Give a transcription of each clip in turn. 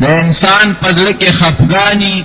د انسان په زړه کې خفګاني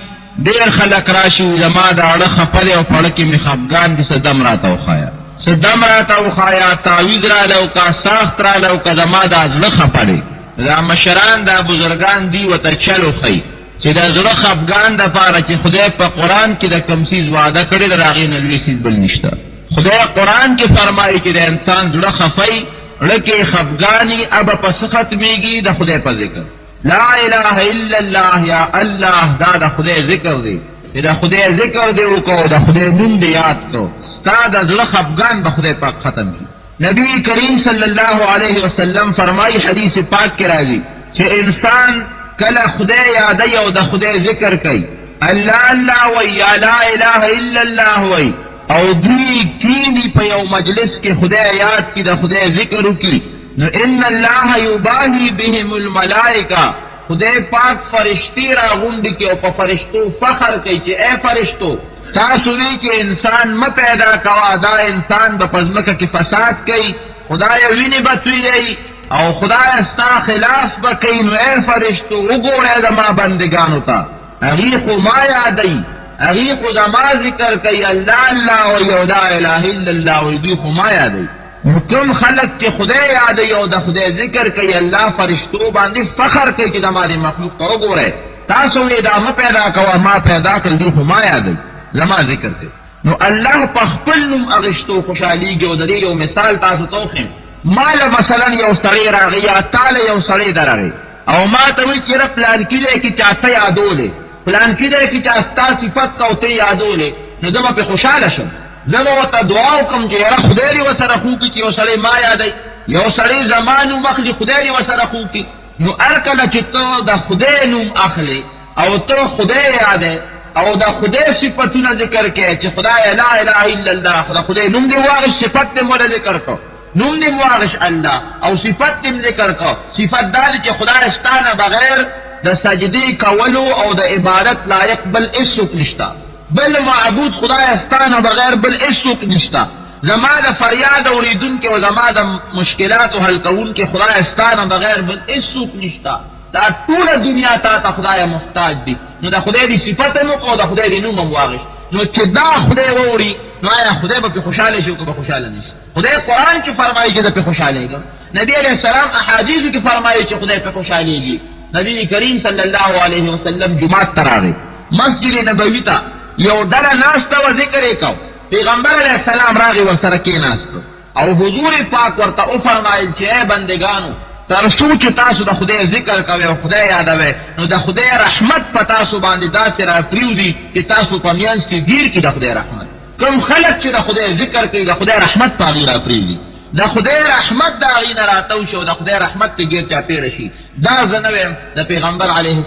ډېر خلک راشي زما د اړه خفه دی او په اړه کې مې خفګان دي څه دم راته وښایه څه دم راته وښایه تعویذ راله وکړه ساخت راله وکړه زما دا زړه خفه دی دا مشران دا بزرگان دی ورته چل وښیي چې د زړه خفګان دپاره چې خدای په قرآن کې د کوم څیز وعده کړې ده د هغې نه لوی څیز بل نشته خدای قرآن کې فرمایي چې د انسان زړه خفی زړه کې خفګاني ابه په څه ختمېږي د خدای په ذکر لا اله الا الله یا الله دا د خدای ذکر دی چې د خدای ذکر دی وکړو د خدای نوم دی یاد کړو ستا د زړه خفګان به خدای پاک ختم کړي نبی کریم صلی الله علیه وسلم فرمایي حدیث پاک کې راځي چې انسان کله خدای یادوي او د خدای ذکر کوي الله الله وایي یا لا اله الا الله وایي او دوی کینی په یو مجلس کې خدای یاد کی د خدای ذکر وکړي نو ان الله یباهی بهم الملائکه خدای پاک فرشتي راغونډي کې او په فرشتو فخر کوي چې اے فرشتو تاسو وی چې انسان م پیدا کوا دا انسان د پزمکه کې فساد کوي خدای ویني بتوي او خدای ستا خلاف بکوي نو اے فرشتو وګورئ د ما بندگانو ته هغې خو ما یادوي هغې خو زما ذکر کوي الله الله وایي او لا اله الا الله وایي دوی خو ما یادوي نو کوم خلک چې خدای یادوي او د خدای ذکر کوي الله فرشتو باندې فخر کوي چې زما د مخلوق ته وګورئ تاسو وی دا م پیدا کوه ما پیدا کړل دوی خو ما یادوي زما ذکر کوي نو الله په خپل نوم اغشتو خوشحالیږي او د دې یو مثال تاسو ته وښیم ماله مثلا یو سړی راغی یا تاله یو سړی درغی او ما ته وایي چې پلان کې دی کې چا ته یادولې پلان کې دی کې چا ستا صفت کا او ته یادولې نو زه به پې خوشحاله شم زه به ورته دعا وکړم چې یاره خدای دې ورسره خو کړي چې یو سړی ما یادوي یو سړی زما نوم اخلي خدای دې ورسره خو کړي نو هر کله چې ته د خدای نوم اخلي او ته خدای یادوې او دا خدای صفتونه ذکر کې چې خدای لا اله الا الله خدای نوم دې واغش صفت دې مولا ذکر کو نوم دې واغش الله او صفت دې ذکر کو صفت دا چې خدای ستانه بغیر د سجدي کولو او د عبادت لایق بل هیڅوک نشتا بل معبود خدای ستانه بغیر بل هیڅوک نشتا زما د فریاد اوریدونکي او زما د مشکلات حل کوونکي خدای ستانه بغیر بل هیڅوک نشتا دا ټول دنیا ته خدای محتاج دي نو دا خدای دی صفت مو کو دا خدای دی نوم واغش نو چې دا خدای ووري نو آیا خدای به خوشاله شي او که خوشاله نشي خدای قرآن کې فرمایي چې دا په خوشالهږي نبی علیہ السلام احادیث کې فرمایي چې خدای په خوشالهږي نبی کریم صلی الله علیه وسلم جمعه تراوی مسجد نبوی ته یو ډله ناسته و ذکر یې کو پیغمبر علیہ السلام راغی ورسره کېناست او حضور پاک ورته وفرمایل چې اے بندگانو تر څو چې تاسو د خدای ذکر کوئ او خدای یادوئ نو د خدای رحمت په تاسو باندې داسې راپریوځي چې تاسو په منځ کې ګیر کړي د خدای رحمت کوم خلک چې د خدای ذکر کوي د خدای رحمت په هغې راپریوځي د خدای رحمت د هغې نه راتو شي او د خدای رحمت ته ګیر چاپېره شي دا زه نه ویم د پیغمبر علیه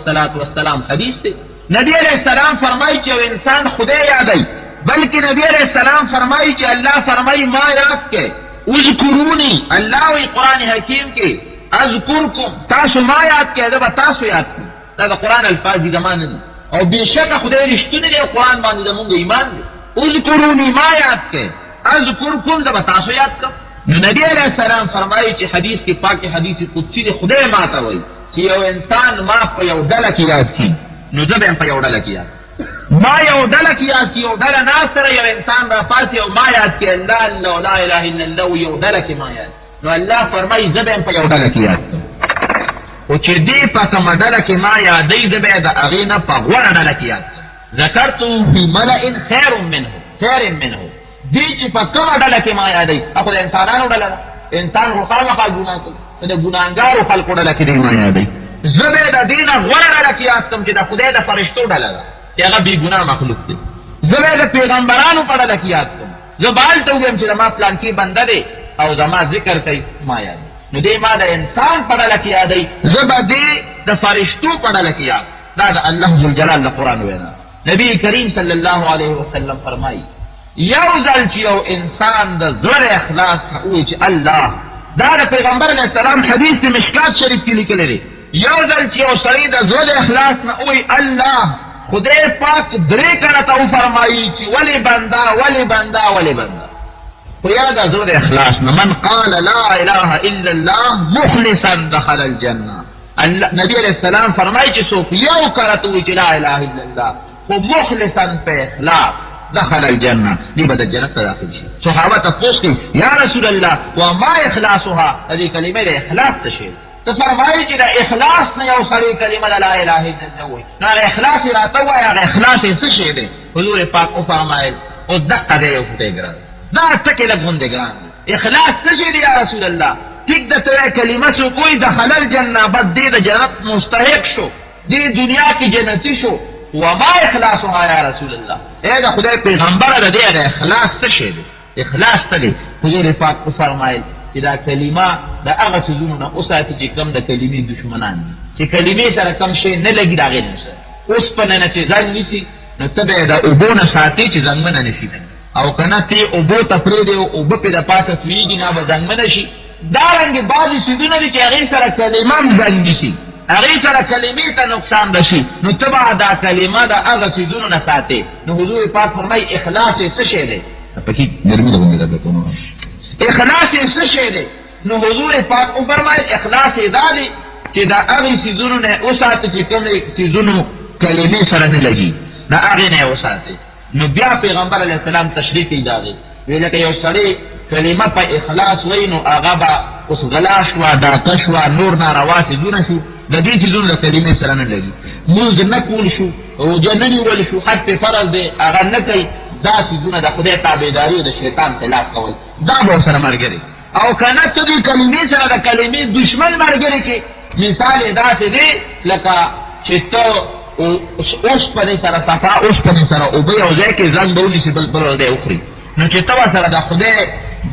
السلام حدیث دی نبی علیہ السلام فرمایي چې یو انسان خدای یادوي بلکې نبی علیہ السلام فرمایي چې الله فرمایي ما یاد کې اذکرونی الله وی قرآن حکیم کې اذکرکم تاسو ما یاد کې دا به تاسو یاد کړئ دا د قرآن الفاظ دي زما نه دي او بېشکه خدای رښتونی دی قرآن باندې زمونږ ایمان دی اذکرونی ما یاد کې اذکرکم دا به تاسو یاد کړم نو نبی علیہ السلام فرمایي چې حدیث کې پاک حدیث قدسی دی خدای ما ته وایي چې یو انسان ما په یو ډله کې یاد کړي نو زه به هم په یو ډله کې یاد ما یو ډله کې یاد کړي یو ډله ناست سره یو انسان راپاسي او ما یاد کړي الله الله لا اله الا الله یو ډله کې ما یاد نو الله فرمایي زه به هم په یو ډله کې یاد کړم خو چې دې په کومه ډله کې ما یادوي زه به یې د هغې نه په غوره ډله کې یاد کړم ذکرته فی ملئ خیر منه دې چې په کومه ډله کې ما یادوي خو د انسانانو ډله ده انسان خو خامخا ګناه کوي نو د ګناهګارو خلکو ډله کې دې ما یادوي زه به یې د دې نه غوره ډله کې یاد کړم چې د خدای د فرشتو ډله ده چې هغه بې ګناه مخلوق دی زه به یې د پیغمبرانو په ډله کې یاد کړم زه به هلته ووایم چې زما پلانکي بنده دی او زما ذکر کوي ما یاد نو دې ما د انسان په ډله کې یادوي زه به دې د فرشتو په ډله کې یاد دا د الله ذوالجلال د قرآن وینا نبی کریم صلی الله علیه وسلم فرمایي یو ځل چې یو انسان د زړه اخلاص وایي چې الله دا د پیغمبر علیه السلام حدیث د مشکات شریف کې لیکلی دی یو ځل چې یو سړی د زړه اخلاص نه وایي الله خدای پاک درې کړه ته وفرمایي چې ولې بنده خو یا د زړه اخلاص نه من قال لا اله الا الله مخلصا دخل الجنه نبی علیہ السلام فرمائی چې څوک یو کرت وی چې لا اله الا الله خو مخلصا په اخلاص دخل الجنه دی به د جنت ته داخل شي. صحابه تپوس کوي یا رسول الله وما اخلاصها، دې کلمې د اخلاص څه شی؟ ته فرمایي چې د اخلاص نه یو سړی کلمه لا اله الا الله وایي، نو اخلاص یې راته وایي هغه اخلاص یې څه شی دی؟ حضور پاک وفرمایل او دقه دی یو خدای ګران دا ټکې لږ غوندې ګران دی. اخلاص څه شی دی یا رسول الله؟ ٹھیک د ته کلمه څوک وایي دخل الجنه، بس دې د جنت مستحق شو، دې دنیا کې جنتي شو. وما اخلاصها یا رسول الله، اے دا خدای پیغمبر دا دے دا اخلاص تشے دے، اخلاص تلے حضور پاک کو فرمائل کہ دا کلمہ دا اغا سزونونا اساتی چی کم دا کلمی دشمنان دی چی کلمی سر کم شے نلگی دا غیر نسا اس پننا چی زنگ نسی نو تبع دا اوبونا ساتی چی زنگمنا نشی دا او کنا تی اوبو تپریده و اوبو پی دا پاسا تویگی نا با زنگمنا شی دارنگی بازی سزونا دی چی اغیر سر کلمام زنگ نسی اغی سره کلمې ته نقصان رشي نو تبع دا کلمه دا هغه څیزونو نه ساتې. نو حضور پاک فرمایي اخلاص یې څه شی دی؟ پکې ګرمي ده باندې لګه کوم اخلاص یې څه شی دی؟ نو حضور پاک فرمایي اخلاص یې دا دی چې دا هغه څیزونو نه وساتې چې کوم څیزونو کلمې سره نه لګي دا هغه نه وساتې. نو بیا پیغمبر علیه السلام تشریح یې دا دی ویل که یو سړی کلمه په اخلاص وایي نو هغه به اوس غلا شوه ډاکه شوه نور ناروا څیزونه شو د دې څیزونو د کلمې سره نه لګي. مونځ نه کول شو روژه نه نیول شو حج پې فرض دی هغه نه کوي دا څیزونه د خدای تابعداري د شیطان خلاف کول دا به ورسره ملګری. او که نه ته دې کلمې سره د کلمې دشمن ملګری کې مثال یې داسې دی لکه چې ته اوسپنې سره صفا اوسپنې سره اوبه یو ځای کې زنګ به ونیسي بل ځای وخوري نو چې ته ورسره د خدای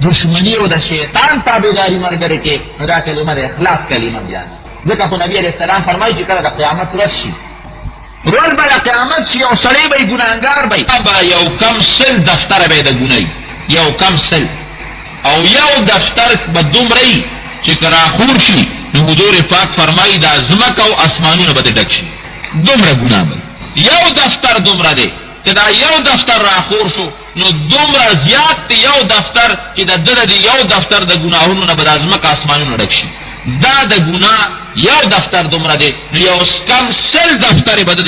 دشمني او د شیطان تابعداري ملګری کې نو دا کلمه د اخلاص کلمه بیان ځکه خو نبی علیہ السلام فرمایي چې کله د قیامت ورځ شي روز به د قیامت شي یو سړی به ګناهګار به یو کم سل دفتر به د ګنای یو کم سل او یو دفتر به دومره وي چې که راخور شي نو حضور پاک فرمایي دا ځمکه او اسمانونه به د ډک شي دومره ګناه به یو دفتر دومره دی که دا یو دفتر راخور شو نو دومره زیات دی یو دفتر چې د ده د یو دفتر د ګناهونو نه به د ځمکه اسمانونه ډک شي دا د ګناه یو دفتر دومره دی نو یو کم سل دفتر به د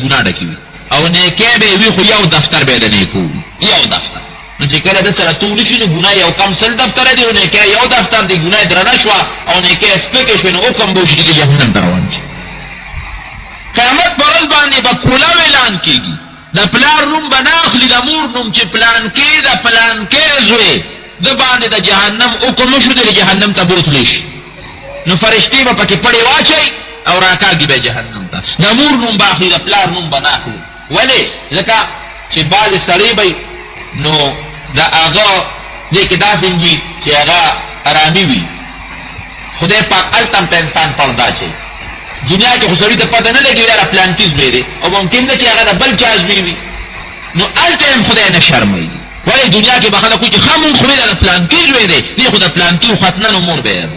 ګناه ډکې وي او نیکۍ به یې وي خو یو دفتر به یې د نیکو وي یو دفتر نو چې کله د سره تولی شي نو ګناه یو کم سل دفتر دی او نیکۍ یو دفتر دی ګناه یې درنه شوه او نیکۍ یې سپکې شوې نو حکم به وشي چې جهنم ته روان شي. قیامت په ورځ باندې به کولو اعلان کېږي د پلار نوم به نه اخلي د مور نوم چې پلانکې د پلانکې زوی ده باندې د جهنم حکم وشو دی د جهنم ته بوتلی شي نو فرشتې به پکې پړې واچوي او راکاږي به جهنم ته. د مور نوم به اخلي د پلار نوم به نه اخلي ولې ځکه چې بعضې سړی به نو د هغه دې کې داسې وي چې هغه ارامي وي خدای پاک هلته هم په انسان پرده اچوي دنیا کې خو سړي ته پته نه لګي یاره پلانکي زوی دی او ممکن ده چې هغه د بل چا زوی وي نو هلته هم خدای نه شرموي ولې دنیا کې به خلک وایي چې ښه مونږ خو د پلانکي زوی دی دی خو د پلانکي ختنه نو مور به یې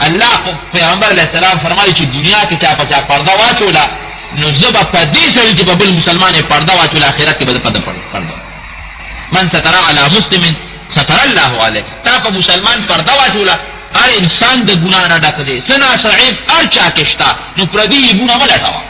الله پیغمبر علیہ السلام فرمایي چې دنیا کې چا په چا پرده واچوله نو زه به په دې سړي چې به بل مسلمان یې پرده واچوله آخرت کې به د پرده من ستر علی مسلم ستر الله علیه تا په مسلمان پرده واچوله هر انسان د ګناه نه ډک دی څه ناڅه عیب هر چا کې شته نو پردي عیبونه مه لټوه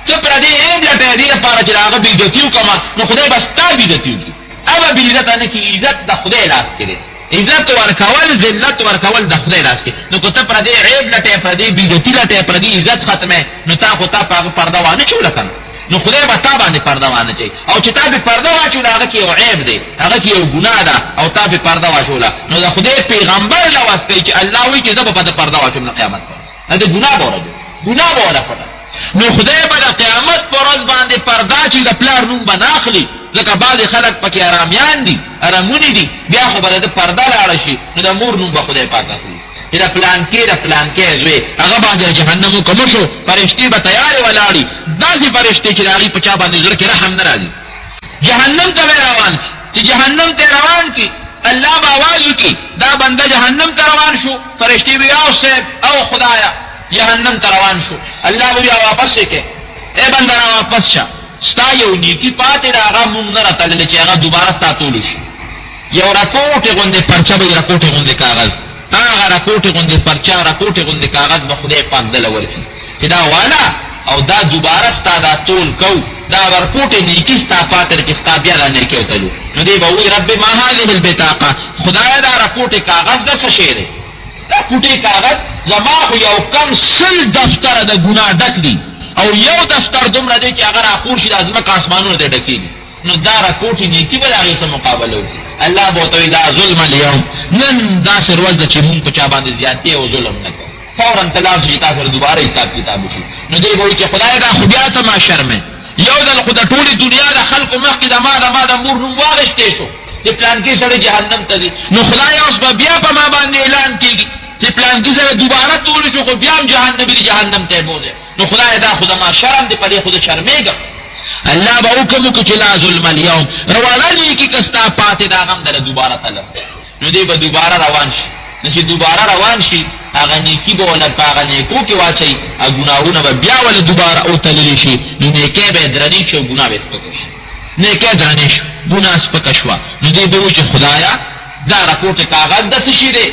ته پردي عیب لټوې دې لپاره چې د هغه بېعزتي وکړمه نو خدای به ستا بېعزتي وکړي هغه بېعزته نه کړي عزت د خدای لاس کې دی عزت ورکول ذلت ورکول د خدای لاس کې نو که ته پردی عیب لټې پردی بېعزتي لټې پردی عزت ختمې نو تا خو تا په هغه پرده وانه چوله که نه نو خدای به تا باندې پرده وانه چوي او چې تا پې پرده واچوله هغه کې یو عیب دی هغه کې یو ګناه ده او تا پې پرده واچوله نو د خدای پیغمبر لوس کوي چې الله وایي چې زه به په ده پرده واچوم د قیامت پر د ګناه به ورځي ګناه به وله پټه نو خدای به د قیامت په ورځ باندې پرده چې د پلار نوم به نه اخلي ځکه بعضې خلک پکې ارامیان دي ارامونې دي بیا خو به د پرده لاړه شي نو د مور نوم به خدای پاک اخلي چې د پلانکې زوی هغه باندې د جهنم حکم وشو فرشتې به تیارې ولاړي داسې فرشتې چې د هغې په چا باندې زړه کې رحم نه راځي جهنم ته به روان چې جهنم ته روان کړي الله به آواز وکړي دا بنده جهنم ته روان شو فرشتې به او صاحب او خدایا جهنم ته روان شو الله به بیا واپس یې کړي ای بنده را واپس شه ستا یو نیکي پاتې ده هغه مونږ نه راتللی چې هغه دوباره ستا تولی شي یو راکوټې غوندې پرچه به یې راکوټې غوندې کاغذ هغه راکوټې غوندې پرچه راکوټې غوندې کاغذ به خدای پاک دله ورکړي چې دا والا او دا دوباره ستا دا تول کو دا ورکوټې نیکي ستا پاتر کې ستا بیا دا نیکي وتلو نو دی به وایي رب ما هذه البطاقه خدایه دا رپوټې کاغذ د څه شی دی دا کوټې کاغذ زما خو یو کم 100 دفتره د ګناه ډک دي او یو دفتر دومره دی چې هغه راخور شي د ځمکه اسمانونو ته ډکېږي نو دا رپوټې نیکي به د هغې سره مقابله وکړي الله به ورته وایي دا ظلم اليوم نن داسې ورځ ده چې مونږ په چا باندې زیاتې او ظلم نه کوو فوراً تلاړ شي چې تا سره دوباره حساب کتاب وشي نو دی به وایي چې خدای دا خو بیا ته ما شرمې یو ځل خو د ټولې دنیا د خلکو مخکې د ما د مور نوم واغېستی شو چې پلانکي سړی جهنم ته ځي نو خدای اوس به بیا په ما باندې اعلان کېږي چې پلانکي سره دوباره تول شو خو بیا هم جهنمي دي جهنم ته یې بوځي نو خدای دا خو زما شرم دی په دې خو د شرمېږم الله به حکم وکړي چې لا ظلم اليوم روانه نیکي که ستا پاتې د هغه هم دله دوباره طلب نو دی به دوباره روان شي نو چې دوباره روان شي هغه نیکي به وله په هغه نیکو کې واچوي او ګناهونه به بیا وله دوباره وتللی شي نو نیکۍ به یې درنې شي او ګناه به یې سپکه شي نیکۍ درنې شو ګناه سپکه شوه نو دی به وایي چې خدایه دا رپوټې کاغذ د څه شي دی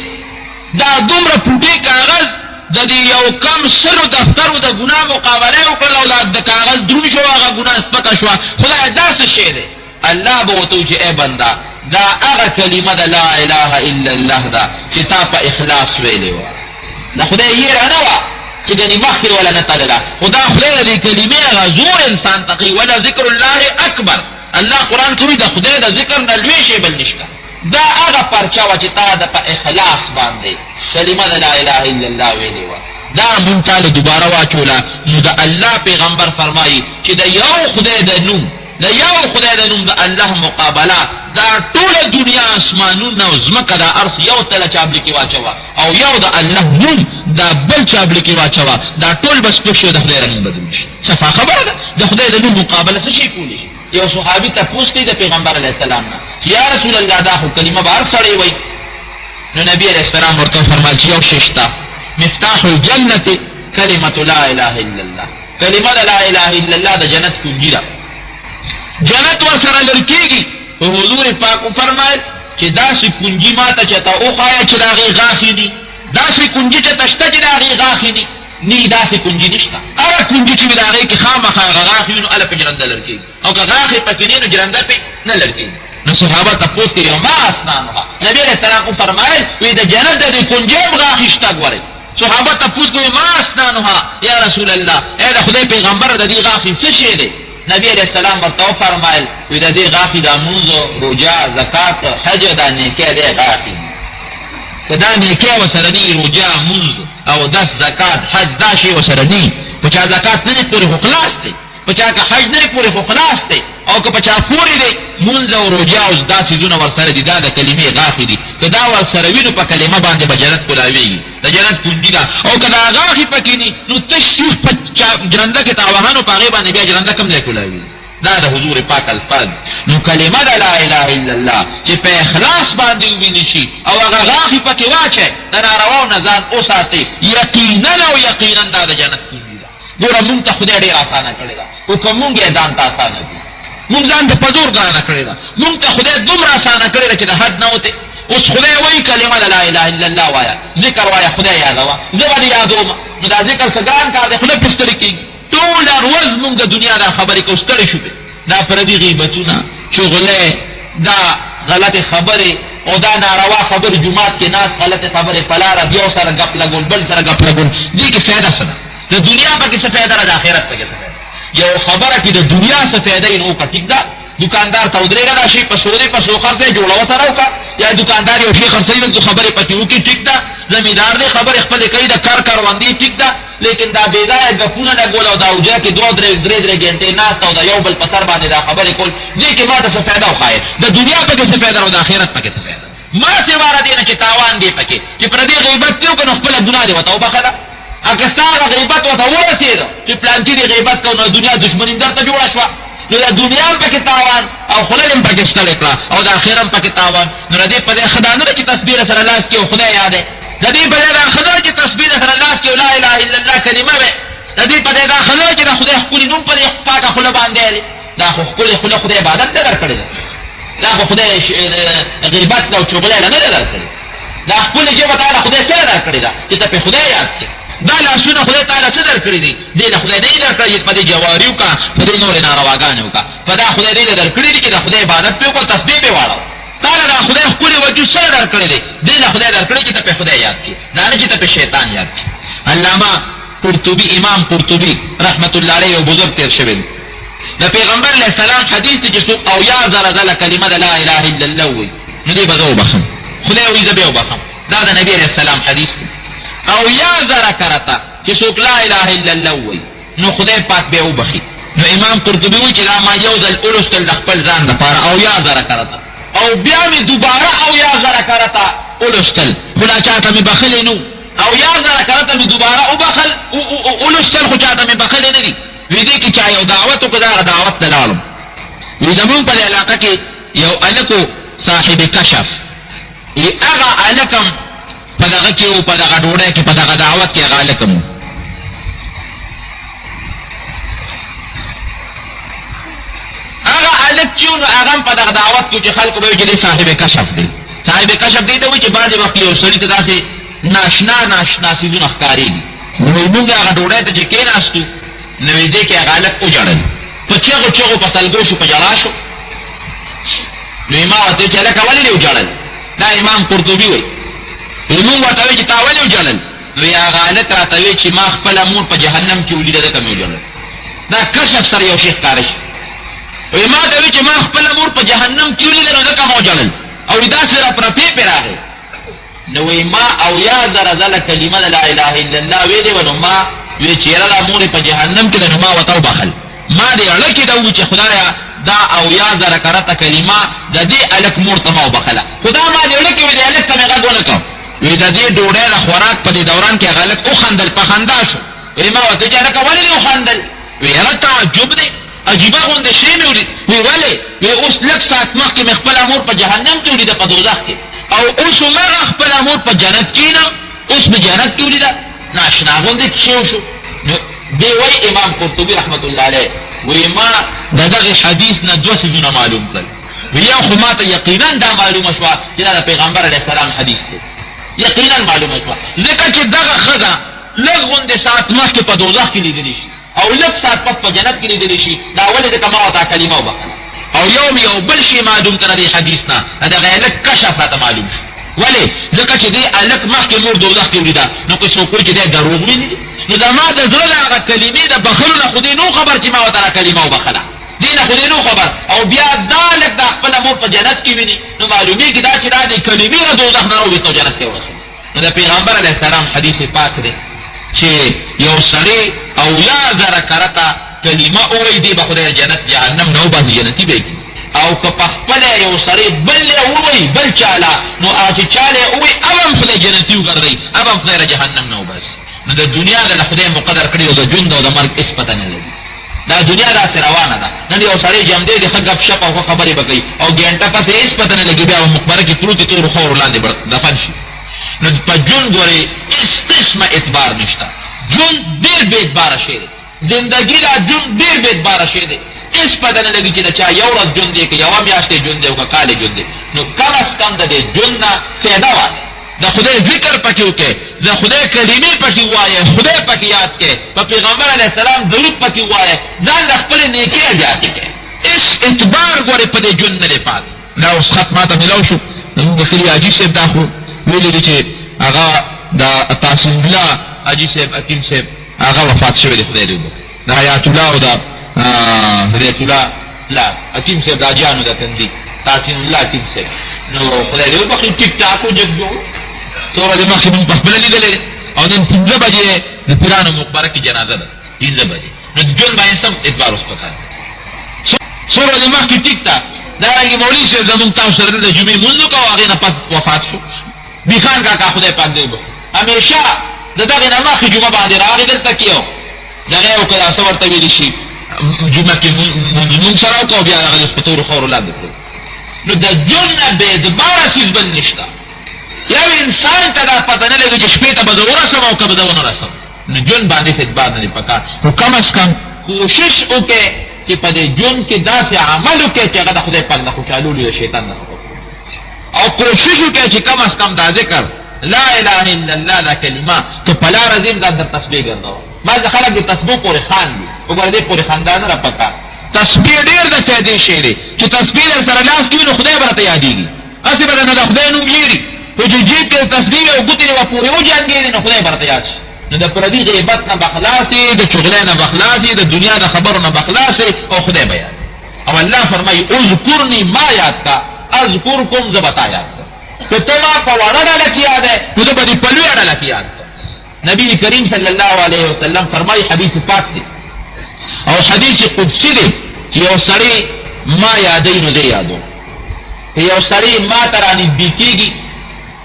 دا دومره پوټې کاغذ د دې یو کم 100 دفترو د ګناه مقابله یې وکړله او د کاغذ دروند شو هغه ګناه سپکه شوه خدایه دا څه شی دی الله به ورته وایي چې ای بنده دا هغه کلمه د لا اله الا الله ده چې تا په اخلاص ویلې وه د خدای یېره نه وه چې ګنې مخکې وله نه تلله خو دا خدای د دې کلمې هغه زور انسان ته کوي وله ذکر الله اکبر الله قرآن کوي د خدای د ذکر نه لوی شی بل نشته دا هغه پرچه وه چې تا د په اخلاص باندې کلمه د لا اله الا الله ویلې وه دا مونږ تاله دوباره واچوله نو د الله پیغمبر فرمایي چې د یو خدای د نوم د الله مقابله دا ټوله دنیا اسمانونه او ځمکه دا ارض یو تله چابلي کې واچوه او یو د الله نوم دا بل چابلي کې واچوه دا ټول به سپک شي د خدای د نوم بدل شي صفا خبره ده د خدای د نوم مقابله څه شي کولی شي یو صحابي تپوس کوي د پیغمبر علیه السلام نه یا رسول الله دا خو کلمه به هر سړی وایي نو نبی علیه السلام ورته وفرمایل چې یو شی شته مفتاح الجنة کلمة لا اله الا الله کلمه د لا اله الا الله د جنت کنجي ده جنت ورسره لرې کېږي حضور پاک فرمایل چې داسې کنجي ما ته چې ته وښایه چې د هغې غاښې دي داسې کنجي چې ته شته چې د هغې غاښې دي نه داسې کنجي نشته هغه کنجي چې وي د هغې کې خامخا هغه غاښې وي نو هله پې جرنده لر کېږي او که غاښې پکې نه نو جرنده پې نه لر کېږي نو صحابه تپوس کوي ما اسنانها نبي علیه السلام وفرمایل وی د جنت د دې کنجي هم غاښې شته ګورئ صحابه تپوس کوي ما اسنانها یا رسول الله ای د خدای پیغمبر د دې غاښې څه شی دی نبی علیہ السلام ورته وفرمایل وی د دې غاښې دا مونځ روژه زکات حج دا نیکۍ دی غاښې که دا نیکۍ ورسره ني روژه مونځ او دس زکات حج دا شی ورسره ني په چا زکات نه دی پورې خو خلاص دی په چا که حج نه دی پورې خو خلاص دی او که په چا پورې دی مونځ او روژه او دا څیزونه ورسره دي دا د کلمې غاښې دي که دا ورسره وي نو په کلمه باندې به جنت کولاویږي د جنت کنجي ده او که دا غاښې پکې ني نو تش سیخ په جرنده کې تاوهانو په هغې باندې بیا جرنده کم ځای کولاوي دا د حضور پاک الفاظ نو کلمه د لا اله الا الله چې په اخلاص باندې وویني شي او هغه غاښې پکې واچئ د نارواو نه ځان وساتئ یقینا او یقینا دا د جنت کنجي ده ګوره مونږ ته خدای ډېر اسانه کړې ده خو که مونږ یې ځان ته اسانه کړي مونږ ځان ته په زور ګرانه کړې ده مونږ ته خدای دومره اسانه کړې ده چې د حد نه وتې اوس خدای وایي کلمه د لا اله الا الله وایه ذکر وایه خدای یادوه زه به دې یادوم نو دا ذکر څه ګران کار دی خو نه پرې ستړي کېږي ټوله ورځ مونږ د دنیا دا خبرې کوو ستړي شو پې دا پردي غیبتونه چغلۍ دا غلطې خبرې او دا ناروا خبرې جومات کې ناس غلطې خبرې پلاره یو سره ګپ لګول بل سره ګپ لګول دې کې فایده څه ده د دنیا پکې څه فایده ده د آخرت پکې څه فایده یو خبره کې د دنیا څه فایده یې نو وکړه ټیک ده دکاندار ته ودرېږه دا شي په سودې په سو خرڅې جوړه ورسره وکړه یا دکاندار یو شي خرڅوي د خبرې پکې وکړي ټیک ده زمیندار دی خبرې خپلې کوي د کار کروندې ټیک ده لیکن دا بېځایه ګپونه لګول او دا اوجه کې درې ګنټې ناست او د یو بل په سر باندې دا خبرې کول دې کې ما ته څه فایده وښایې د دنیا پکې څه فایده او د آخرت پکې څه فایده ما سوا د دې نه چې تاوان دی پکې چې پردي غیبت دې وکړه نو خپله ګناه دې ورته وبخله اګه ستا هغه غیبت ورته ورسېده چې پلانکي دې غیبت کوو نو دنیا دښمني هم درته جوړه شوه نو د دنیا هم پکې تاوان او خوله دې هم پکې ستړې کړه او د آخرت هم پکې تاوان نو د دې په دې ښه دا نه ده چې تصویر سره لاس کې او خدای یاد دی د دې په دې دا ښه نه ده چې تصویر سره لاس کې لا اله الا الله کلمه وي د دې په دې دا ښه نه ده چې د خدای ښکلي نوم په دې پاکه خوله باندې دی دا خو ښکلې خوله خدای عبادت نه درکړې ده دا خو خدای غیبت او چغلۍ نه ده درکړې دا ښکلې ژبه تا د خدای سره درکړې ده چې ته پې خدای یاد کړې دا لاسونه خدای تعالی څه درکړي دي؟ دې له خدای نه درکړي چې په دې جواري وکړه، په دې نورې نارواګانې وکړه، په دا خدای دې درکړي دي چې د خدای عبادت پې وکړه، تسبیح پې واړه. تعالی دا خدای ښکلي وجود سره درکړی دی، دې له خدای درکړي چې ته پې خدای یاد کړي، دا نه چې ته پې شیطان یاد کړي. علامه قرطبي، امام قرطبي رحمت الله علیه یو بزرګ تېر شوی دی. د پیغمبر علیه السلام حدیث دی چې څوک اویا زره ځله کلمه د لا اله الا الله وایي نو دې به زه وبخم، خدای وایي زه به یې وبخم. دا د نبي علیه السلام حدیث دی. اویا زره کرته چې څوک لا اله الا الله وایي نو خدای پاک به یې وبخي. نو امام قرطبي وایي چې دا ما یو ځل ولوستل د خپل ځان دپاره اویا زره کرته، او بیا مې دوباره اویا زره کرته ولوستل، خو لا چاته مې بخلی نو. اویا زره کرته مې دوباره ولوستل، خو چاته مې بخلی نه دي. وی دې کې چا یو دعوت وکړه، دغه دعوت ته لاړم. وی زمونږ په علاقه کې یو هلک صاحب کشف، وی هغه هلک هم په دغه کې و، په دغه ډوډۍ کې، په دغه دعوت کې هغه هلک هم و. هغه هلک چې و نو هغه هم په دغه دعوت کې و چې خلکو به وایي چې دی صاحب کشف دی. صاحب کشف دې ته وایي چې بعضې وخت یو سړي ته داسې ناشنا څیزونه ښکارېږي. نو موږ هغه ډوډۍ ته چې کېناستو نو دې کې هغه هلک وژړل، په چغو چغو په سلګو شو، په ژړا شو. نو ما ورته ویل چې هلکه ولې دې وژړل؟ دا امام قرطبي وایي. موږ ورته وایي چې تا ولې وژړل؟ نو هغه هلک راته وایي چې ما خپله مور په جهنم کې ولیده، ځکه مې وژړل. دا کشف سره یو شی ښکاره شي. وایي ما ته وایي چې ما خپله مور په جهنم کې ولیده نو ځکه ما وژړل، او داسې راپرپې پې راغی. نو وایي ما اویا زره ځله کلمه د لا اله الا الله ویلې وه، نو ما وی چې یاره دا مور په جهنم کې ده، نو ما ورته وبخل. ما دې اړه کې ده ووي چې خدایه دا اویا زره کرته کلمه د دې هلک مور ته ما وبخله، خو دا ما دې اړه کې وي دې هلک ته مې غږ ونه کړ. وی د دې ډوډۍ د خوراک په دې دوران کې هغه هلک وخندل، په خندا شو. وی ما ورته چې هلکه ولې دې وخندل؟ وی یاره تعجب دی، عجیبه غوندې شی مې ولید. وی ولې؟ وی اوس لږ ساعت مخکې مې خپله مور په جهنم کې ولیده، په دوزخ کې، او اوس هماغه خپله مور په جنت کې ینم، اوس مې جنت کې ولیده. ناشنا غوندې شی وشو. دی وی امام قرطبی رحمت الله علیه وی ما د دغه حدیث نه دوه څیزونه معلوم کړل. وی یو خو ما ته یقینا دا معلومه شوه چې دا د پیغمبر علیه السلام حدیث دی، یقینا معلومه شوه، ځکه چې دغه ښځه لږ غوندې ساعت مخکې په دوزخ کې لیدلی شي او لږ ساعت پس په جنت کې لیدلی شي. دا ولې ځکه ما ورته کلمه وبخله. او یو بل شی معلوم کړه دې حدیث نه، د دغه هلک کشف راته معلوم شو. ولې؟ ځکه چې دې هلک مخکې مور دوزخ کې ولیده، نو که څوک وایي چې دی دروغ ویني، نو زما د زړه د هغه کلمې د بخلو نه خو دې نو خبر چې ما ورته کلمه وبخله، دې نه خو دې نو خبر. او بیا دا هلک د خپله مور په جنت کې ویني، نو معلومېږي دا چې دا د کلمې د دوزخ نه راوویست او جنت ته یې ورسېد. نو د پیغمبر علیه السلام حدیث پاک دی چې یو سړی اویا زره کرته کلمه ووایي، دی به خدای جنت جهنم نه وباسي، جنتي به کړي. او که په خپله یو سړی بل یې ووایي بل چاله، نو هغه چې چاله یې ووایي هغه هم خدای جنتي وګرځوي، هغه هم خدای له جهنم نه وباسي. نو د دنیا د خدای مقدر کړي او د ژوند او د مرګ هېڅ پته نه لري. دا دنیا داسې روانه ده. نن یو سړی جمدی دی، ښه ګپ شپ او ښه خبرې به کوي، او ګینټه پسې هېڅ پته نه لګي، بیا به مقبره کې پروت تورو خاورو لاندې دفن شي. نو په ژوند ګورې هېڅ قسمه اعتبار نشته. ژوند ډېر بې اعتباره شی دی، زندګي دا ژوند ډېر بې اعتباره شی دی. هېڅ پته نه لګي چې د چا یو ورځ ژوند دی، که یوه میاشت یې ژوند دی او که کال یې ژوند دی. نو کم از کم د دې ژوند نه فایده واخلئ، د خدای ذکر پکې وکړئ، د خدای کلمې پکې ووایئ، خدای پکې یاد کړئ، په پیغمبر علیه السلام درود پکې ووایئ، ځان د خپلې نیکۍ زیاتې کړئ. هېڅ اعتبار ګورې په دې ژوند نه دی پاتې. دا اوس خط ما ته میلاو شو، زمونږ د کلي حاجي صاحب دا خو ویلي دي چې هغه د تحسین الله حاجي صاحب حکیم صاحب هغه وفات شوی دی، خدای دې وبخښي. د حیات الله او د هدایت الله لا حکیم صاحب دا جانو د تندي تحسین الله حکیم صاحب، نو خدای دې وبخښي. ټیک ټاک و جګ جوړ څو ورځې مخکې مونږ پخپله لیدلی دی، او نن 15 بجې د پیرانو مقبره کې جنازه ده، 15 بجې. نو د ژوند باندې سم اعتبار اوس پکار دی. څو ورځې مخکې ټیک ټاک دارنګې مولوي صاحب زمونږ تاسو سره د جمعې لمونځ وکړو، هغې نه پس وفات شو. بیخان کاکا خدای پاک دې وبخښي، همیشه د دغې نه مخکې جمعه باندې راغی دلته کې یو دغه یې وکړه، څه ورته ویلی شي، جمعه کې مونږ سره وکړو، بیا هغه په تورو خاورو لاندې کړو. نو د ژوند نه بې اعتباره څیز بل نشته. یو انسان ته دا پته نه لګي چې شپې ته به زه ورسم او که به زه ونه رسم. نو ژوند باندې څه اعتبار نه دی پکار. خو کم از کم کوشش وکړئ چې په دې ژوند کې داسې عمل وکړئ چې هغه د خدای پاک نه خوشحالولي د شیطان نه، او کوشش وکړئ چې کم از کم دا ذکر لا اله الا الله دا کلمه که په لاره ځیم ځان در تسبیح ګرځوه. بعض خلک د تسبیح پورې خاندي، وګوره دې پورې خندا نه راپکار. تسبیح ډېر د فایدې شی دی چې تسبیح در سره لاس کړي نو خدای به راته یادېږي. هسې به نه د خدای نوم هېري، خو چې جیب کې تسبیح وي او ګوتې دې به پورې وجنګېدې نو خدای به راته یاد شي. نو د پردي غیبت نه به خلاص یې، د چغلۍ نه به خلاص یې، د دنیا د خبرو نه به خلاص یې او خدای به یاد. او الله فرمایي اذکرني ما یاد کا اذکرکم زه به تا یاد کړم. که ته ما په وړه ډله کې یاد یې نو زه به دې په لویه ډله کې یاد کړم. نبی کریم صلی الله علیه وسلم فرمایي حدیث پاک دی او حدیث قدسی دی چې یو سړی ما یادوي نو زه یادوم. که یو سړی ما ته رانږدې کېږي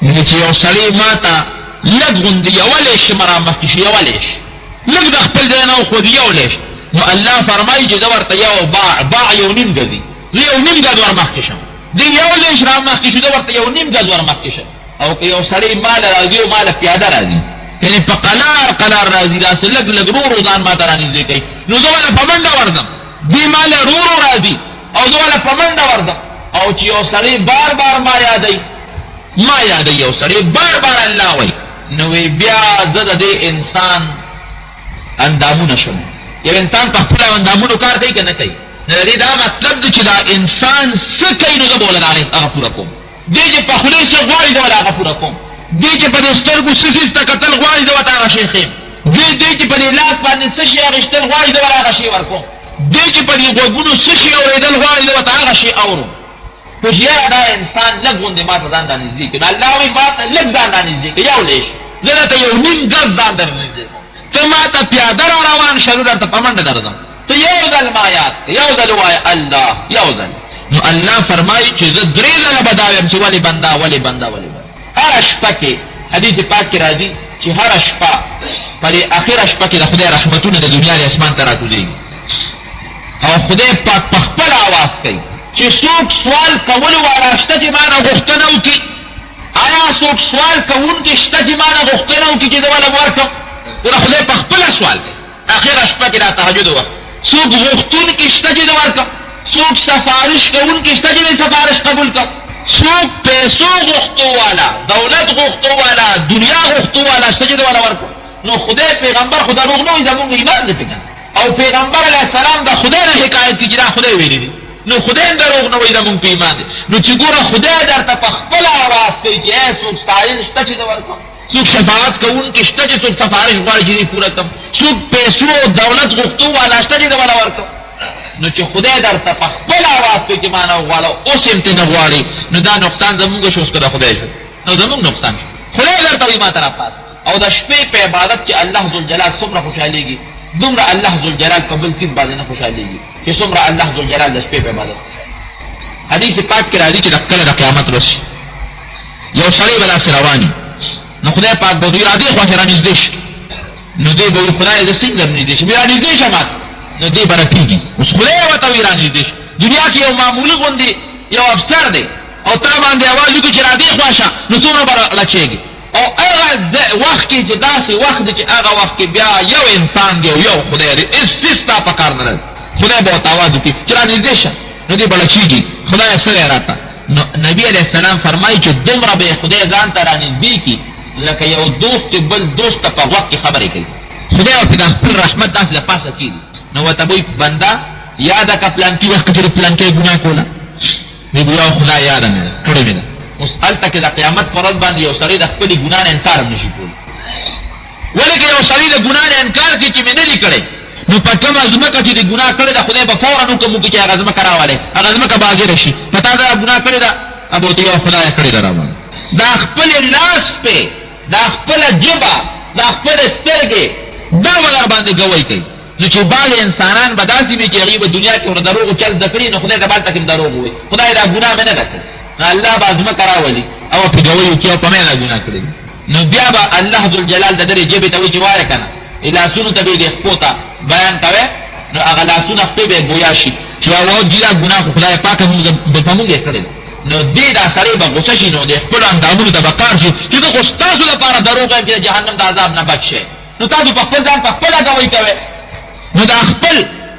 نو چې یو سړی ما ته لږ غوندې یوه لیش مه رامخکې شي، یوه لیش لږ د خپل ځای نه وخوځي یو لیش، نو الله فرمایي چې زه ورته یو باع یو نیم ګزي زه یو نیم ګز ورمخکې شم. دې یو لیش رامخکې شو زه ورته یو نیم ګز ورمخکې شم. او که یو سړی ماله راځي او ماله پیاده راځي، یعنی په قلار راځي، داسې لږ لږ رو ځان ما ته رانږدې کوي، نو زه والا په منډه ورځم. دې ماله رو راځي او زه والا په منډه ورځم. او چې یو سړی بار بار ما یادوي یو سړی بار بار الله وایي نو بیا زه د دې انسان اندامونه شم. یو انسان په خپلو اندامونو کار کوي که نه کوي؟ نو د دې دا مطلب دی چې دا انسان څه کوي نو زه به ولله هغه پوره کوم. دې چې په خولې څه غواړي زه ولله هغه پوره کوم. دې چې په دې سترګو څه څیز ته کتل غواړي زه ورته هغه شی ښیم. دې چې په دې لاس باندې څه شي اخېستل غواړي زه ورله هغه شی ورکوم. دې چې په دې غوږونو څه شي اورېدل غواړي زه ورته هغه شی اورم. خو چې یاره دا انسان لږ غوندې ما ته ځان را نږدې کړي، نو الله وایي ما ته لږ ځان را نږدې کړي، یو لیش زه درته یو نیم ګز ځان در نږدې کوم. ته ما ته پیاده را روان شه زه درته په منډه درځم. ته یو ځل ما یاد کړه، یو ځل ووایه الله، یو ځل. نو الله فرمایي چې زه درې ځله به دا وایم چې ولې بنده هره شپه کې حدیث پاک کې راځي چې هره شپه په دې اخره شپه کې د خدای رحمتونه د دنیا د اسمان ته راټولېږي او خدای پاک په خپل آواز کوي چې څوک سوال کولو والا شته چې ما نه غوښتنه وکړي. آیا څوک سوال کوونکی شته چې ما نه غوښتنه وکړي چې زه ولله ورکړم؟ ګوره خدای په خپله سوال کوي اخره شپه کې دا تهجد وخت. څوک غوښتونکی شته چې زه ورکړم؟ څوک سفارش کوونکی شته چې زه سفارش قبول کړم؟ څوک پیسو غوښتو والا، دولت غوښتو والا، دنیا غوښتو والا شته چې زه ولله ورکړم؟ نو خدای پیغمبر خو دروغ نه وایي، زمونږ ایمان دی پکې. او پیغمبر علیه السلام د خدای نه حکایت کړي چې دا خدای ویلي دي، نو خدای دروغ نه وایي، زمونږ په ایمان دی. نو چې ګوره خدای درته په خپله آواز کوي چې ای څوک ستایل شته چې زه ورکړم، څوک شفاعت کوونکی شته چې څوک سفارش غواړي چې دې پوره کړم، څوک پیسو او دولت غوښتو والا شته چې زه ولله ورکړم. نو چې خدای درته په خپله آواز کوي چې ما نه وغواړه اوس هم ترې نه غواړي، نو دا نقصان زمونږ شو، اوس که د خدای شو نو زمونږ نقصان شو. خدای درته وایي ما ته راپاس. او د شپې په عبادت کې الله ذوالجلال څومره خوشحالېږي، دومره الله ذوالجلال په بل څیز باندې نه خوشحالېږي چې څومره الله ذوالجلال د شپې په عبادت. حدیث پاک کې راځي چې کله د قیامت ورځ شي یو سړی به داسې روان وي، نو خدای پاک به دوی راځي خواته رانږدې شي، نو دوی به وایي خدای زه څنګه رانږدې شم؟ رانږدې شه ما ته. نو دوی به راټیږي، اوس خدای ورته وایي رانږدې شه. دنیا کې یو معمولي غوندې یو افسر دی او تا باندې اواز وکړي چې راځې خوا شه، نو څومره به راچېږي. او هغه وخت کې چې داسې وخت دی چې هغه وخت کې بیا یو انسان دی او یو خدای دی، هېڅ ستا په کار نه راځي. خدای به ورته اواز وکړي چې رانږدې شه، نو دی به راچېږي خدای سره راته. نو نبی علیه السلام فرمایي چې دومره به خدای ځان ته رانږدې کړي لکه یو دوست چې بل دوست ته په غوږ کې خبرې کوي. خدای ورته د خپل رحمت داسې له پاسه کېږي، نو ورته به وایي بنده یاده که پلانکي وخت کې چې پلانکۍ ګناه کوله، دی به یو خدای یاده مې ده کړې مې ده. اوس هلته کې د قیامت په ورځ باندې یو سړی د خپلې ګناه نه انکار هم نشي کولی. ولې که یو سړی د ګناه نه انکار کړي چې مې نه دي کړی، نو په کومه ځمکه چې د ګناه کړې ده خدای به فورا حکم وکړي چې هغه ځمکه راولئ، هغه ځمکه به حاضره شي، په تا دا ګناه کړې ده، اب ورته یو خدای کړې ده راوړه. دا خپلې لاس پې، دا خپله ژبه، دا خپلې سترګې، دا به در باندې ګوی کوي. نو چې بعض انسانان به داسې وي چې هغوی به دنیا کې ور دروغو چل زده کړي، نو خدای ته بالته کې هم دروغ ووایي خدای دا ګناه مې نه ده کړې، نو الله به ځمکه راولي او پې ګوی وکړي او په مې دا ګناه کړې. نو بیا به الله ذوالجلال د درې ژبې ته وایي چې وایه که نه لاسونو ته به یې د خپو ته بیان کوې، نو هغه لاسونه خپې به یې ګویا شي چې جی دا ګناه خو خدای پاکه په موږ یې کړې ده. نو دې دا سړی به غوسه شي، نو د خپلو اندامونو ته به کار شي چې زه خو ستاسو لپاره دروغ یم چې د جهنم د عذاب نه بچ شئ، نو تاسو په خپل ځان په خپله ګوی کوئ. نو دا خپل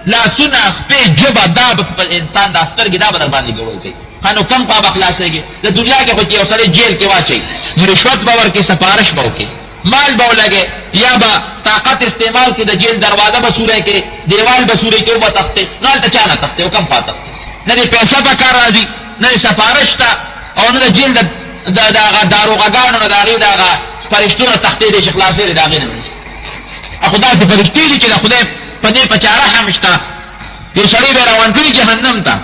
لاسونه، خپې، ژبه، دا به خپل انسان دا سترګې دا به در باندې ګوی کوي. خانو کم پا بخلاصېږي د دنیا کې خو چې یو سړی جیل کې واچي نو رشوت به ورکړي سفارش به وکړي مال به ولګي یا به طاقت استعمال کې د جیل دروازه به سوری کې دیوال به سوری کې او به تختې نو هلته چا نه تختې او کم پا تختې نه د پیسه په کار راځي نه د سفارش ته او نه د جیل د هغه داروغګانو نه د هغې د هغه فرشتو نه تختې دی چې خلاصېږي د هغې نه خو داسې فرشتې دي چې د خدای په دې په چاره هم شته یو سړی به روان کړي جهنم ته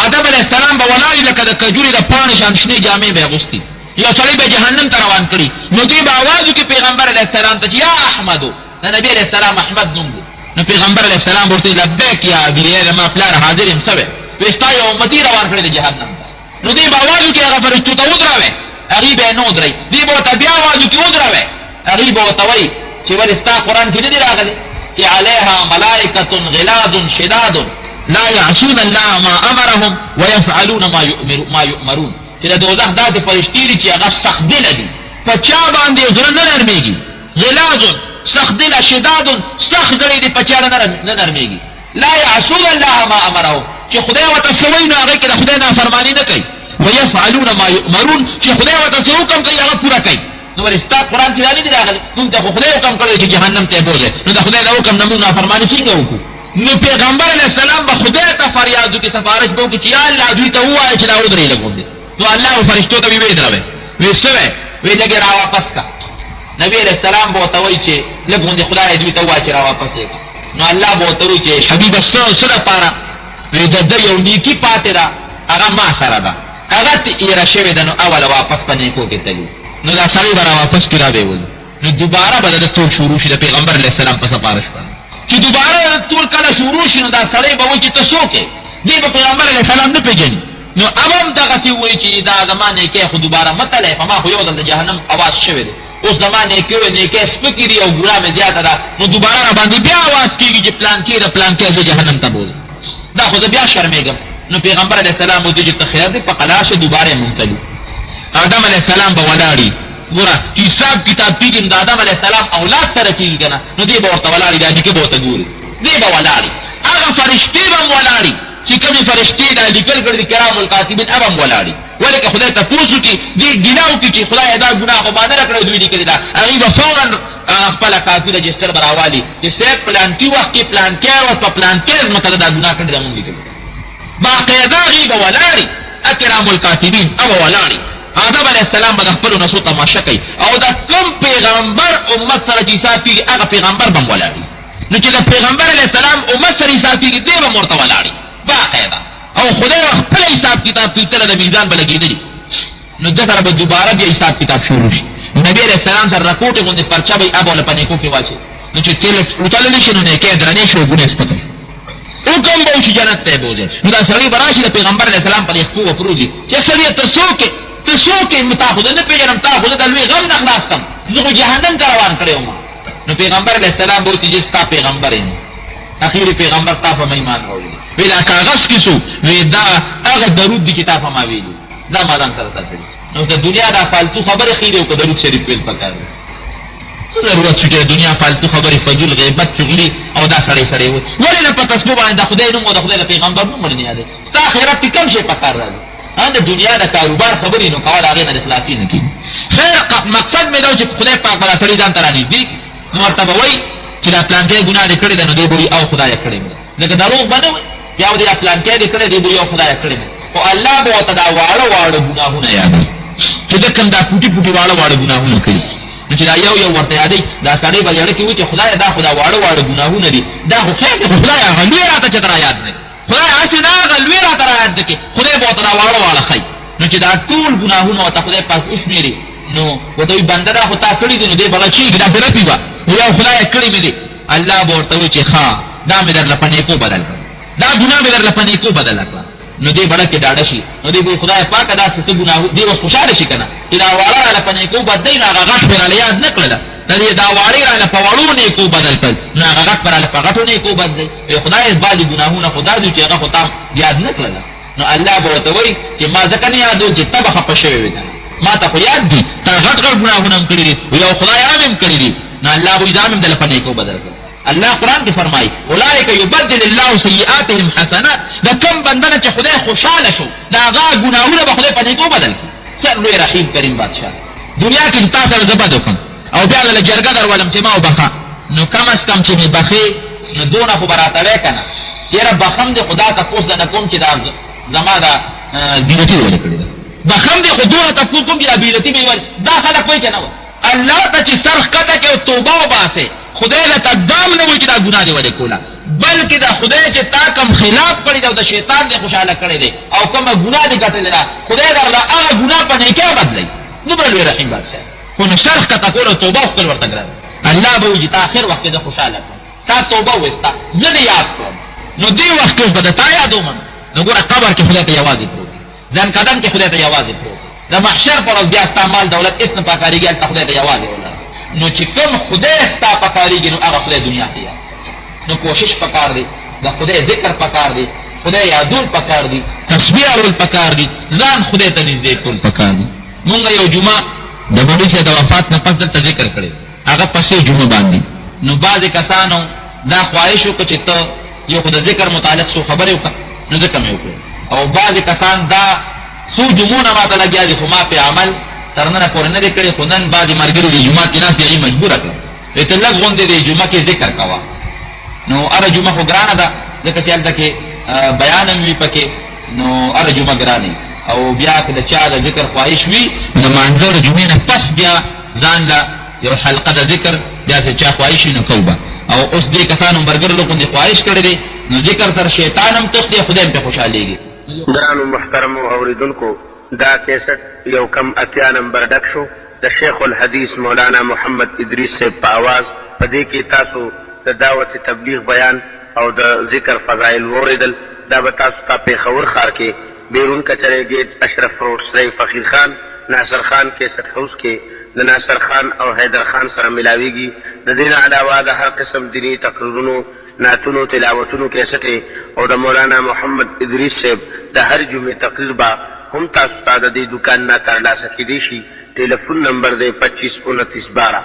آدم علیه السلام به ولاړ لکه د کجورې د پاڼې شان شنې جامې به یې اغوستې یو سړی به جهنم ته روان کړي نو دوی به آواز وکړي پیغمبر علیه السلام ته چې یا احمدو د نبي علیه السلام احمد نوم دی نو پیغمبر علیه السلام ورته لبیک یا ابي زما پلار حاضر یم څه وی ستا یو امتي روان کړی د جهنم ته نو دوی به آواز وکړي هغه فرشتو ته ودروئ هغوی به یې نه ودروي دوی به ورته بیا آواز وکړي ودروئ هغوی به ورته وایي چې ولې ستا قرآن کې نه دي راغلی چې علیها ملائکة غلاظ شداد لا يعصون الله ما امرهم ويفعلون ما يؤمرون چې د دوزخ داسې فرشتې دي چې هغه سخت دله دي په چا باندې زړه نه نرمېږي غلاظ سخت دله شداد سخت زړی دي په چا نه نرمېږي لا يعصون الله ما امرهم چې خدای ورته څه وایي نو هغې کې د خدای نافرماني نه کوي ويفعلون ما يؤمرون چې خدای ورته څه حکم کوي هغه پوره کوي نو ولې ستا قرآن کې دا نه دي راغلي موږ ته خو خدای حکم کړی چې جهنم ته یې بوځئ نو د خدای د حکم نه موږ نافرماني څنګه وکړو نو پیغمبر علیه السلام به خدای ته فریاد وکړي سفارش به وکړي چې یا الله دوی ته ووایه چې دا ودرې لږ غوندې نو الله به فرشتو ته وی ودروئ وی څه وی وی لږ یې راواپس کا نبي علیه السلام به ورته وایي چې لږ غوندې خدای دوی ته ووایه چې راواپس یې کا نو الله به ورته وایي چې حبیبه څه دپاره وی د ده یو نیکي پاتې ده هغه ما سره ده هغه تېره شوې ده نو اوله واپس په نیکو کې تلي نو دا سړی به راواپس کړي را به یې ولي نو دوباره به د تور شروع شي د پیغمبر علیه السلام په سفارش باندې چې دوباره ټول کله شروع شي نو دا سړی به وایي چې ته څوک یې دی به پیغمبر علیه السلام نه پېژني نو اب هم دغسې وایي چې دا زما نیکۍ خو دوباره مه تلی په ما خو یو ځل د جهنم اواز شوی دی اوس زما نیکۍ سپکې دي او ګناه مې زیاته ده نو دوباره را باندې بیا اواز کېږي چې پلانکې د پلانکې زه جهنم ته بولم دا خو زه بیا شرمېږم نو پیغمبر علیه السلام ودې چې ته خیر دی په قلا شه دوباره یې مونږ تلو آدم علیه السلام به ولاړي ګوره چې حساب کتاب کېږي نو د آدم علیه السلام اولاد سره کېږي که نه نو دی به ورته ولاړي دا نیکه به ورته ګوري دی به ولاړي هغه فرشتې به هم ولاړي چې کومې فرشتې دا لیکل کړي دي کرام الکاتبین هغه هم ولاړي ولې که خدای تپوس وکړي دې ګیله وکړي چې خدایه دا ګناه خو ما نه ده کړی دوی لیکلې ده هغوی به فورا خپله کاپي رجسټر به راوالي چې صاحب پلانکي وخت کې پلانکی وخت په پلانکی ځمکه ده دا ګناه کړې ده مونږ لیکلې باقاعده هغوی به ولاړي کرام الکاتبین هغه ولاړي آدم علیه السلام به د خپلو نسو تماشه کوي او د کوم پیغمبر امت سره چې حساب کېږي هغه پیغمبر به هم ولاړي نو چې د پیغمبر علیه السلام امت سره حساب کېږي دی به هم ورته ولاړي باقاعده او خدای به خپل حساب کتاب کوي تله د میزان به لګېدلي نو ده سره به دوباره بیا حساب کتاب شروع شي نبي علیه السلام سره رکوټې غوندې پرچه به یې اب وله په نیکو کې واچوي نو چې تیل وتللی شي نو نیکۍ یې درنې شي او ګناه یې سپکه شي حکم به وشي جنت ته یې بوځي نو دا سړی به راشي د پیغمبر علیه السلام په دې خپو به پروت وي چې سړیه ته څوک یې ته څوک یې تا خو زه نه پېژنم تا خو زه د لوی غم نه خلاص کړم زه خو جهنم ته روان کړی وم نو پیغمبر علیه السلام به ورته چې ستا پیغمبر یم اخیر پیغمبر تا په ما ایمان راوړي وی دا کاغذ کې سو وی دا هغه درود دي چې تا په ما ویلي دا ما ځان سره ساتلي نو د دنیا دا فالتو خبرې ښې دي او که درود شریف ویل پکار دی څه ضرورت شو چې د دنیا فالتو خبرې فضول غیبت چغلي او دا سړی سړی وي ولې نه په تسبو باندې د خدای نوم او د خدای د پیغمبر نوم ولې نه یادوي ستا آخرت کې کم شی پکار راځي د دنیا د کاروبار خبرې نو کول هغې نه د خلاصي نه کېږي خیر مقصد مې دا و چې خدای پاک به دا سړي ځان ته رانږدې کړي نو ورته به وایي چې دا پلانکی ګناه دې کړې ده نو دی به وایي او خدایه کړې مې ده لکه دروغ به نه وایي بیا به دا پلانکی دې کړی دی به وایي او خدایه کړې مې خو الله به ورته دا واړه واړه ګناهونه یادوي چې ده کوم دا پوټي پوټي واړه واړه ګناهونه کړي نو چې دا یو یو ورته یادوي دا سړی به زړه کې وایي چې خدایه دا خو دا واړه واړه ګناهونه دي دا خو خیر دی خو خدایه هغه لوی راته چې ته را یاد نه خدای هسې نه هغه لوی راته را یاد نه کړي خدای به ورته دا واړه واړه ښایي نو چې دا ټول ګناهونه ورته خدای پاک وشمېري نو ورته وایي بنده دا خو تا کړي دي نو دی به غچېږي داسې رپي به یو خدایه کړي مې دي الله به ورته وایي چې ښه دا مې درله په نیکو بدل کړه دا ګناه مې درله په نیکو بدله کړه نو دی بړه کې ډاډه شي نو دی به خدای پاکه داسې څه ګناه دی اوس خوشحاله شي که نه چې دا واړه راله په نیکو بدلوي نو هغه غټ مې راله یاد نه کړله دا واړې راله په وړو نیکو بدل کړل نو هغه غټ به راله په غټو نیکو بدلوي خدای بعضې ګناهونه خو دا دي چې هغه خو تا یاد نه کړله نو الله به ورته وایي چې ما ځکه نه یادوم چې ته به خفه شوې وې ما ته خو یاد دي تا غټ غټ ګناهونه هم کړي دي یو خدای هم کړي دي نو الله به وایي دا مې هم دله په نیکو بدل کړل الله قرآن کې فرمایي اولئک یبدل الله سیئاتهم حسنات. د کم بندنه چې خدای خوشاله شو د هغه ګناهونه به خدای په نیکو بدل کړي. سر لوی رحیم کریم بادشاه دنیا کې تا سره زه بد وکړم او بیا له جرګه درولم چې ما وبخه، نو کم از کم چې مې بخې نو دونه خو به راته وی که نه یاره بخم دې خدا تپوس نه کوم چې دا زما دا بیرتي ولې کړې ده، بخم دې خو دونه تپوس کوم چې دا بیرتي مې ولې. دا خلک وایي که نه وایي الله ته چې سر ښکته کړې او توبه وباسې خدای له ته دام نه وایي چې دا ګناه دې ولې کوله، بلکې دا خدای چې تا کم خلاف کړی دی او د شیطان دې خوشحاله کړی دی او کومه ګناه دې ګټلې ده خدای درله هغه ګناه په نیکۍ بدلوي. دومره لوی رحیم بادشاه خو نو سر ښکته کول او توبه خپل ورته ګران الله به وایي چې تا آخر وخت کې زه خوشحاله کړم، تا توبه وایسته زه دې یاد کړم. نو دې وخت کې اوس به د تا یادومم. نو ګوره قبر کې خدای ته یوازې پروت دی، ځان قدم کې خدای ته یوازې پروت دی، د محشر پر ورځ بیا ستا مال دولت هېڅ نه پکارېږي، هلته خدای ته یوازې ولاړ. نو چې کوم خدای ستا پکارېږي نو هغه خدای دنیا کې یاد. نو کوشش پکار دی، د خدای ذکر پکار دی، خدای یادول پکار دی، تسبیح اورول پکار دی، ځان خدای ته نږدې کول پکار دی. مونږ یو جمعه د مولوي صاحب د وفات نه پس دلته ذکر کړی، هغه پسې جمعه باندې. نو بعضې کسانو دا خواهش وکړه چې ته یو خو د ذکر متعلق څو خبرې وکړه، نو ځکه مې وکړې. او بعضې کسان دا څو جمعونه ما ته لګیا دي خو ما پې عمل تر ننه پورې نه دی کړی، خو نن بعضې ملګري د جومات کې ناست دي هغوی مجبوره کړم چې ته لږ غوندې د جمعه کې ذکر کوه. نو هره جمعه خو ګرانه ده ځکه چې هلته کې بیان هم وي پکې، نو هره جمعه ګرانه او بیا که د چا د ذکر خواهش وي د مانځه د جمعې نه پس بیا ځان له یو حلقه د ذکر بیا که چا خواهش وي نو کوو به. او اوس دې کسانو برګر له غوندې خواهش کړی دی نو ذکر سره شیطان هم تښتي خدای هم پرې خوشحالېږي. ګرانو محترمو اوریدونکو دا کیسټ یو کم 80 نمبر ډک شو د شیخ الحدیث مولانا محمد ادریس صاحب په آواز. په دې کې تاسو د دعوت تبلیغ بیان او د ذکر فضائل واورېدل. دا به تاسو ته پېښور ښار کې بیرون کچرې گیټ اشرف روډ سرای فقیر خان ناصر خان کیسټ هاوس کې د ناصر خان او حیدر خان سره ملاویږي. د دې نه علاوه د هر قسم دینی تقریرونو، نعتونو، تلاوتونو کیسټې او د مولانا محمد ادریس صاحب د هر جمعې تقریر به هم تاسو ته د دې دکان نه ترلاسه کیدی شي. ټلیفون نمبر دی 25 29 12.